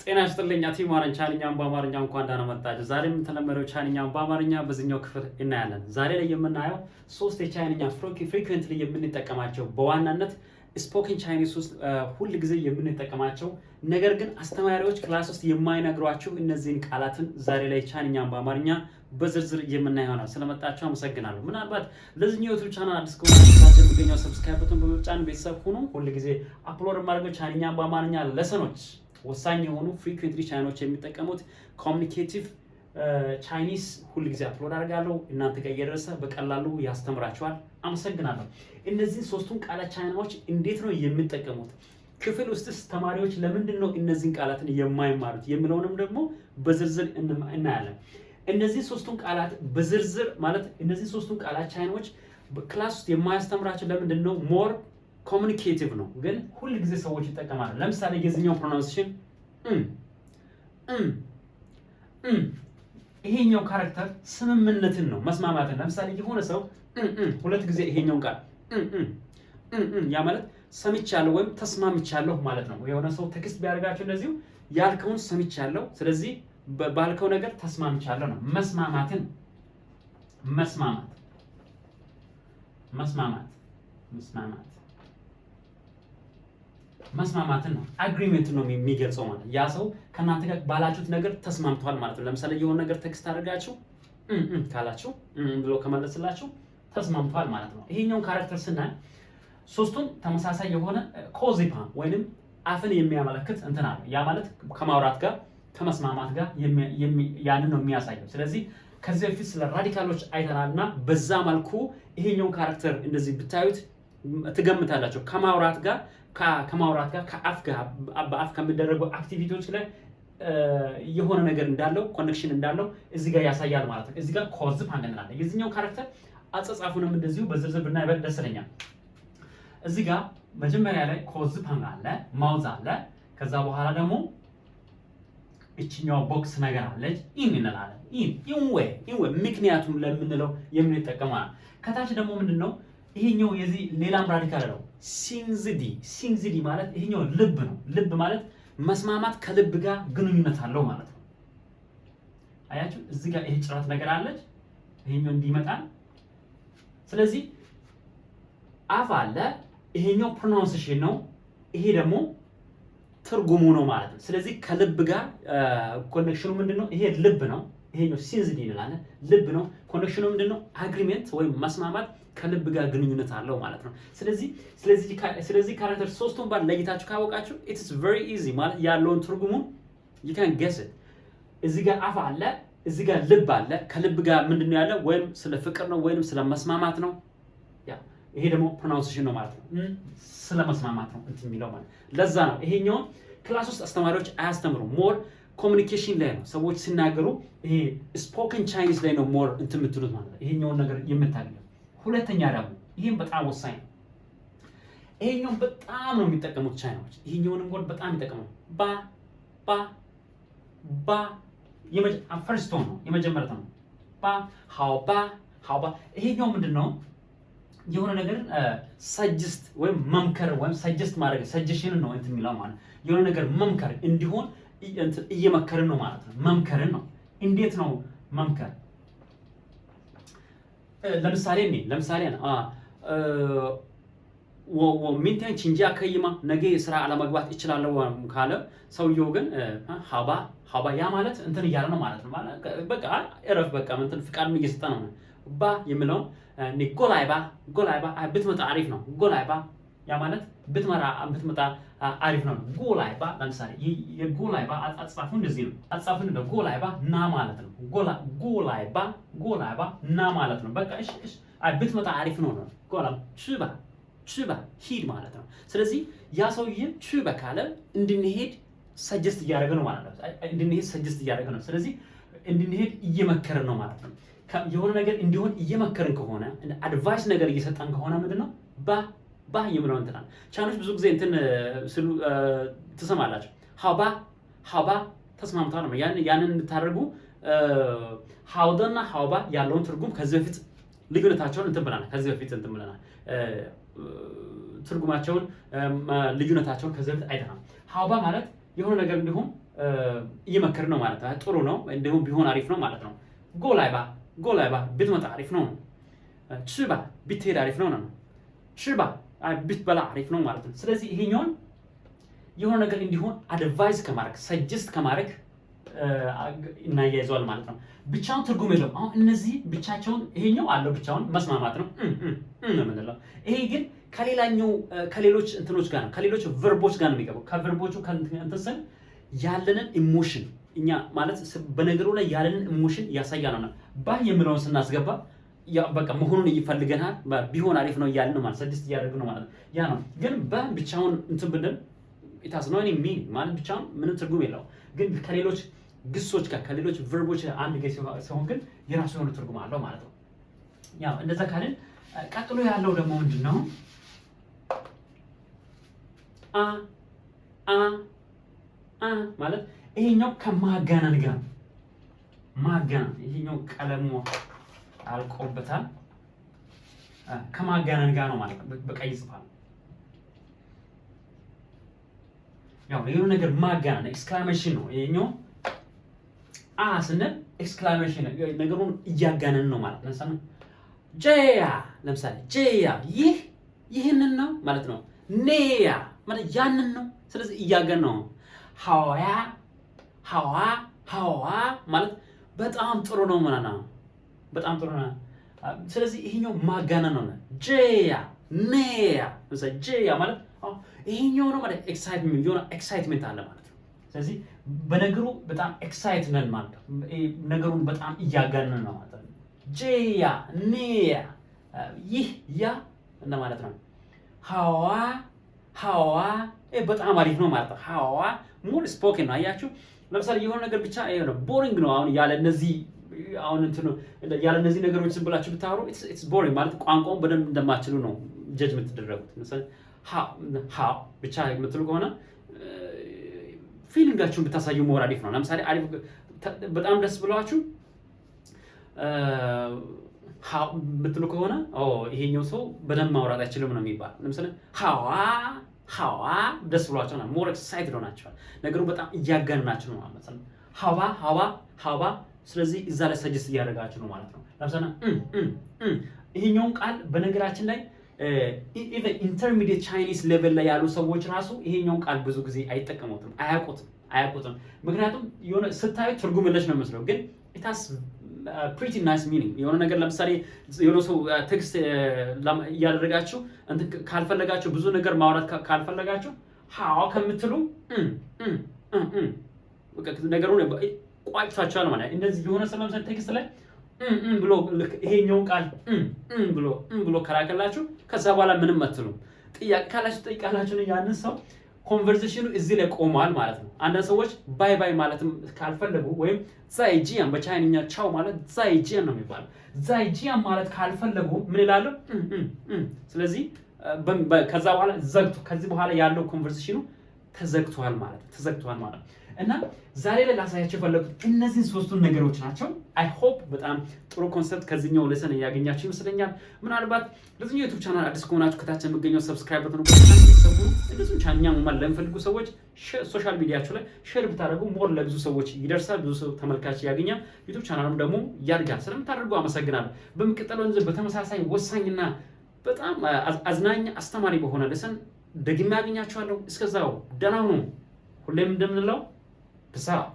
ጤና ይስጥልኝ አትዊማን ቻይናኛን በአማርኛ እንኳን ደህና መጣችሁ። ዛሬም ተለመደው ቻይናኛን በአማርኛ በዚህኛው ክፍል እናያለን። ዛሬ ላይ የምናየው ሶስት የቻይናኛ ፍሪኩዌንትሊ የምንጠቀማቸው በዋናነት ስፖከን ቻይኒስ ውስጥ ሁሉ ጊዜ የምንጠቀማቸው ነገር ግን አስተማሪዎች ክላስ ውስጥ የማይነግሯችሁ እነዚህን ቃላትን ዛሬ ላይ ቻይናኛን በአማርኛ በዝርዝር የምናየው ነው። ስለመጣችሁ አመሰግናለሁ። ምናልባት ለዚህኛው ዩቲዩብ ቻናል አዲስ ከሆናችሁ የምትገኘው ሰብስክራይብ በተን በመጫን ቤተሰብ ሁኑ። ሁሉ ጊዜ አፕሎድ ማድረግ ቻይናኛን በአማርኛ ለሰኖች ወሳኝ የሆኑ ፍሪኩዌንትሊ ቻይናዎች የሚጠቀሙት ኮሚኒኬቲቭ ቻይኒስ ሁሉ ጊዜ አፕሎድ አድርጋለሁ። እናንተ ጋር እየደረሰ በቀላሉ ያስተምራችኋል። አመሰግናለሁ። እነዚህ ሶስቱን ቃላት ቻይናዎች እንዴት ነው የሚጠቀሙት? ክፍል ውስጥስ ተማሪዎች ለምንድን ነው እነዚህን ቃላትን የማይማሩት የሚለውንም ደግሞ በዝርዝር እናያለን። እነዚህ ሶስቱን ቃላት በዝርዝር ማለት እነዚህ ሶስቱን ቃላት ቻይናዎች ክላስ ውስጥ የማያስተምራቸው ለምንድን ነው? ሞር ኮሚኒኬቲቭ ነው፣ ግን ሁሉ ጊዜ ሰዎች ይጠቀማሉ። ለምሳሌ የዚህኛው ፕሮናንሴሽን ይሄኛው ካራክተር ስምምነትን ነው፣ መስማማትን። ለምሳሌ የሆነ ሰው ሁለት ጊዜ ይሄኛውን ቃል ያ ማለት ሰምቻለሁ ወይም ተስማምቻለሁ ማለት ነው። የሆነ ሰው ቴክስት ቢያደርጋችሁ እንደዚሁ ያልከውን ሰምቻለሁ፣ ስለዚህ ባልከው ነገር ተስማምቻለሁ ነው። መስማማትን መስማማት መስማማት መስማማት መስማማትን ነው። አግሪመንት ነው የሚገልጸው ማለት ያ ሰው ከእናንተ ጋር ባላችሁት ነገር ተስማምቷል ማለት ነው። ለምሳሌ የሆነ ነገር ቴክስት አድርጋችሁ ካላችሁ ብሎ ከመለስላችሁ ተስማምቷል ማለት ነው። ይሄኛውን ካራክተር ስናይ ሶስቱም ተመሳሳይ የሆነ ኮዚፓ ወይንም አፍን የሚያመለክት እንትን አለ። ያ ማለት ከማውራት ጋር ከመስማማት ጋር ያንን ነው የሚያሳየው። ስለዚህ ከዚህ በፊት ስለ ራዲካሎች አይተናልና በዛ መልኩ ይሄኛውን ካራክተር እንደዚህ ብታዩት ትገምታላችሁ። ከማውራት ጋር ከአፍ ጋር በአፍ ከሚደረጉ አክቲቪቲዎች ላይ የሆነ ነገር እንዳለው ኮኔክሽን እንዳለው እዚህ ጋር ያሳያል ማለት ነው። እዚህ ጋር ኮዝፕ አንገናለን። የዚህኛው ካራክተር አጻጻፉንም እንደዚሁ በዝርዝር ብናይ ደስ ይለኛል። እዚህ ጋር መጀመሪያ ላይ ኮዝፕ አለ፣ ማውዝ አለ። ከዛ በኋላ ደግሞ እቺኛው ቦክስ ነገር አለች። ኢን እንላለን። ኢንዌ ምክንያቱም ለምንለው የምንጠቀመው። ከታች ደግሞ ምንድነው ይሄኛው የዚህ ሌላም ራዲካል ነው። ሲንዝዲ ማለት ይሄኛው ልብ ነው። ልብ ማለት መስማማት ከልብ ጋር ግንኙነት አለው ማለት ነው። አያችሁ እዚህ ጋር ይሄ ጭራት ነገር አለች፣ ይሄኛው እንዲመጣል። ስለዚህ አፍ አለ፣ ይሄኛው ፕሮናንሴሽን ነው፣ ይሄ ደግሞ ትርጉሙ ነው ማለት ነው። ስለዚህ ከልብ ጋር ኮኔክሽኑ ምንድነው? ይሄ ልብ ነው። ይሄኛው ሲንዝዲ ይላል፣ ልብ ነው። ኮኔክሽኑ ምንድነው? አግሪመንት ወይም መስማማት ከልብ ጋር ግንኙነት አለው ማለት ነው። ስለዚህ ካራክተር ሶስቱን ባል ለይታችሁ ካወቃችሁ it's very easy ማለት ያለውን ትርጉሙ you can guess it። እዚህ ጋር አፍ አለ፣ እዚህ ጋር ልብ አለ። ከልብ ጋር ምንድነው ያለው? ወይም ስለ ፍቅር ነው ወይም ስለ መስማማት ነው። ያ ይሄ ደግሞ ፕሮናንሴሽን ነው ማለት ነው። ስለ መስማማት ነው እንትን የሚለው ማለት ለዛ ነው ይሄኛው ክላስ ውስጥ አስተማሪዎች አያስተምሩም። ሞር ኮሚኒኬሽን ላይ ነው ሰዎች ሲናገሩ፣ ይሄ ስፖከን ቻይኒስ ላይ ነው ሞር እንትን የምትሉት ማለት ነው። ይሄኛውን ነገር የምታገኙ። ሁለተኛ ደግሞ ይሄን በጣም ወሳኝ ነው። ይሄኛውን በጣም ነው የሚጠቀሙት ቻይናዎች። ይሄኛውንም ወርድ በጣም ይጠቀሙት። ባ ፈርስት ቶን ነው የመጀመሪያው ነው። ሃውባ ይሄኛው ምንድነው? የሆነ ነገር ሰጀስት ወይም መምከር ወይም ሰጀስት ማድረግ ሰጀሽን ነው እንትን የሚለው ማለት የሆነ ነገር መምከር እንዲሆን እየመከርን ነው ማለት ነው። መምከርን ነው። እንዴት ነው መምከር? ለምሳሌ ሚንቴን ቺንጂ አከይማ ነገ ስራ አለመግባት ይችላል ካለ ሰውየው ግን ሃባ ያ ማለት እንትን እያለ ነው ማለት ነው። በቃ እረፍ በቃ እንትን ፍቃድም እየሰጠ ነው። ባ የሚለው ጎላይባ ብትመጣ አሪፍ ነው። ጎላይባ ያ ማለት ብትመጣ አሪፍ ነው። ጎላይባ ለምሳሌ የጎላይባ አጻጻፉ እንደዚህ ነው። አጻጻፉ እንደው ጎላይባ ና ማለት ነው። ጎላይባ ና ማለት ነው። በቃ እሺ ብትመጣ አሪፍ ነው ነው። ጎላ ቹባ ሂድ ማለት ነው። ስለዚህ ያ ሰውዬ ቹባ ካለ እንድንሄድ ሰጀስት እያደረገ ነው ማለት ነው። እንድንሄድ ሰጀስት እያደረገ ነው። ስለዚህ እንድንሄድ እየመከረን ነው ማለት ነው። የሆነ ነገር እንዲሆን እየመከረን ከሆነ አድቫይስ ነገር እየሰጠን ከሆነ ምንድነው ባ የሚለው እንትና ቻይኖች ብዙ ጊዜ እንትን ስሉ ትሰማላችሁ። ሃባ ተስማምታው ነው ያንን እንድታደርጉ ሃውደና ሃውባ ያለውን ትርጉም ከዚህ በፊት ልዩነታቸውን እንትን ብለናል። ትርጉማቸውን ልዩነታቸውን ከዚህ በፊት አይተናል። ሃውባ ማለት የሆነ ነገር እንዲሆን እየመከርን ነው ማለት ነው። ጥሩ ነው እንደውም ቢሆን አሪፍ ነው ማለት ነው። ጎላይባ ብትመጣ አሪፍ ነው። ችባ ብትሄድ አሪፍ ነው ነው። ችባ ብትበላ አሪፍ ነው ማለት ነው። ስለዚህ ይሄኛውን የሆነ ነገር እንዲሆን አድቫይስ ከማድረግ ሰጀስት ከማድረግ እናያይዘዋል ማለት ነው። ብቻውን ትርጉም የለውም። አሁን እነዚህ ብቻቸውን ይሄኛው አለው ብቻውን መስማማት ነው ነው የምንለው። ይሄ ግን ከሌላኛው ከሌሎች እንትኖች ጋር ነው ከሌሎች ቨርቦች ጋር ነው የሚገባው። ከቨርቦቹ ከእንተሰን ያለንን ኢሞሽን እኛ ማለት በነገሩ ላይ ያለንን ኢሞሽን ያሳያል ነው። ባ የምለውን ስናስገባ ያ በቃ መሆኑን ይፈልገናል ቢሆን አሪፍ ነው እያልን ነው ማለት ሰጀስት እያደረግን ነው ማለት ያ ነው። ግን ብቻውን እንትን ብለን ኢታስኖኒ ሚ ማለት ብቻውን ምንም ትርጉም የለውም። ግን ከሌሎች ግሶች ጋር ከሌሎች ቨርቦች አንድ ጋር ሲሆን ግን የራሱ የሆነ ትርጉም አለው ማለት ነው። ያው እንደዛ ካልን ቀጥሎ ያለው ደግሞ ምንድነው? ማለት ይሄኛው ከማጋነን ጋር ማጋነን ይሄኛው ቀለሙ አልቆበታል ከማጋነን ጋር ነው ማለት ነው። በቀይ ጽፋል ያው የሆነ ነገር ማጋነን ኤክስክላሜሽን ነው። ይሄኛው ስንል ኤክስክላሜሽን ነገሩን እያጋነን ነው ማለት ነው። ጄያ ለምሳሌ ጄያ ይህንን ነው ማለት ነው። ኔያ ማለት ያንን ነው። ስለዚህ እያገን ነው። ሐዋ ማለት በጣም ጥሩ ነው ማለት ነው። በጣም ጥሩ ነው። ስለዚህ ይሄኛው ማጋነን ነው። ጄያ ኔያ ለምሳሌ ጄያ ማለት ይሄኛው ነው ማለት ኤክሳይትመንት የሆነ ኤክሳይትመንት አለ ማለት ነው። ስለዚህ በነገሩ በጣም ኤክሳይት ነን ማለት ነው። ነገሩን በጣም እያጋነን ነው ማለት ነው። ጄያ ኔያ ይህ ያ እና ማለት ነው። ሐዋ በጣም አሪፍ ነው ማለት ነው። ሐዋ ሙሉ ስፖክን ነው። አያችሁ ለምሳሌ የሆነ ነገር ብቻ ነው ቦሪንግ ነው። አሁን ያለ እነዚህ ያለ እነዚህ ነገሮች ዝም ብላችሁ ብታወሩ ኢትስ ቦሪንግ ማለት ቋንቋውን በደንብ እንደማትችሉ ነው ጀጅ የምትደረጉት። ለምሳሌ ሃው ብቻ የምትሉ ከሆነ ፊሊንጋችሁን ብታሳዩ ሞር አሪፍ ነው። ለምሳሌ አሪፍ በጣም ደስ ብሏችሁ ሃው ብትሉ ከሆነ ይሄኛው ሰው በደንብ ማውራት አይችልም ነው የሚባል። ለምሳሌ ሐዋ ደስ ብሏቸው ነው ሞር ኤክሳይትድ ሆናቸዋል። ነገሩ በጣም እያጋነናችሁ ነው ማለት ነው። ሐዋ ስለዚህ እዛ ላይ ሰጀስት እያደረጋችሁ ነው ማለት ነው። ለምሳሌ ይሄኛውን ቃል በነገራችን ላይ ኢቨን ኢንተርሚዲየት ቻይኒስ ሌቨል ላይ ያሉ ሰዎች ራሱ ይሄኛውን ቃል ብዙ ጊዜ አይጠቀሙትም፣ አያውቁትም። ምክንያቱም የሆነ ስታዩ ትርጉም የለሽ ነው መስለው ግን ኢታስ pretty nice meaning የሆነ ነገር ለምሳሌ የሆነ ሰው ቴክስት እያደረጋችሁ ካልፈለጋችሁ ብዙ ነገር ማውራት ካልፈለጋችሁ ሃው ከምትሉ ነገሩን ቋጭታችኋል ማለት ነው። እንደዚህ የሆነ ሰው ለምሳሌ ቴክስት ላይ ብሎ ይሄኛውን ቃል ብሎ ከላከላችሁ ከዛ በኋላ ምንም አትሉም። ጥያቄ ካላችሁ ጠይቃላችሁ ነው ያንን ሰው ኮንቨርሴሽኑ እዚህ ላይ ቆሟል ማለት ነው። አንዳንድ ሰዎች ባይ ማለትም ካልፈለጉ ወይም ዛይጂያን በቻይንኛ ቻው ማለት ዛይጂያን ነው የሚባለው። ዛይጂያን ማለት ካልፈለጉ ምን ይላሉ? ስለዚህ ከዛ በኋላ ከዚህ በኋላ ያለው ኮንቨርሴሽኑ ተዘግቷል ማለት እና ዛሬ ላይ ላሳያችሁ የፈለኩት እነዚህን ሶስቱን ነገሮች ናቸው። አይ ሆፕ በጣም ጥሩ ኮንሰፕት ከዚህኛው ሌሰን ያገኛችሁ ይመስለኛል። ምናልባት ለዚህኛው ዩቲዩብ ቻናል አዲስ ከሆናችሁ ከታች የሚገኘው ሰብስክራይብ በተኑ ሰቡ እንደዚህ ቻናኛ መማር ለምፈልጉ ሰዎች ሶሻል ሚዲያችሁ ላይ ሼር ብታደርጉ ሞር ለብዙ ሰዎች ይደርሳል፣ ብዙ ሰው ተመልካች ያገኛል፣ ዩቲዩብ ቻናሉም ደግሞ ያድጋል። ስለምታደርጉ አመሰግናለሁ። በሚቀጥለው እንጂ በተመሳሳይ ወሳኝና በጣም አዝናኝ አስተማሪ በሆነ ሌሰን ደግሜ ያገኛችኋለሁ። እስከዛው ደህና ሁኑ። ሁሌም እንደምንለው Peace out.